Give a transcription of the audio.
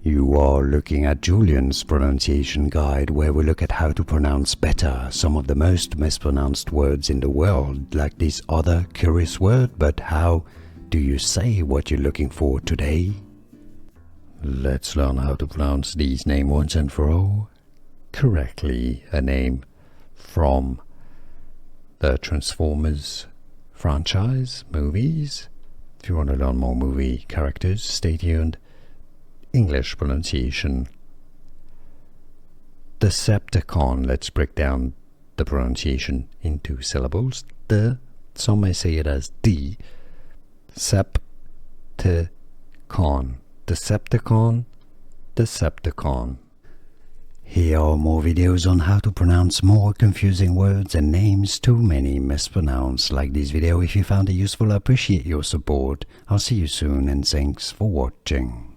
You are looking at Julian's pronunciation guide, where we look at how to pronounce better some of the most mispronounced words in the world, like this other curious word. But how do you say what you're looking for today? Let's learn how to pronounce these names once and for all correctly. A name from the Transformers franchise movies. If you want to learn more movie characters, stay tuned. English pronunciation. Decepticon. Let's break down the pronunciation into syllables. Some may say it as D. Decepticon. Decepticon. Decepticon. Here are more videos on how to pronounce more confusing words and names too many mispronounced. Like this video if you found it useful. I appreciate your support. I'll see you soon and thanks for watching.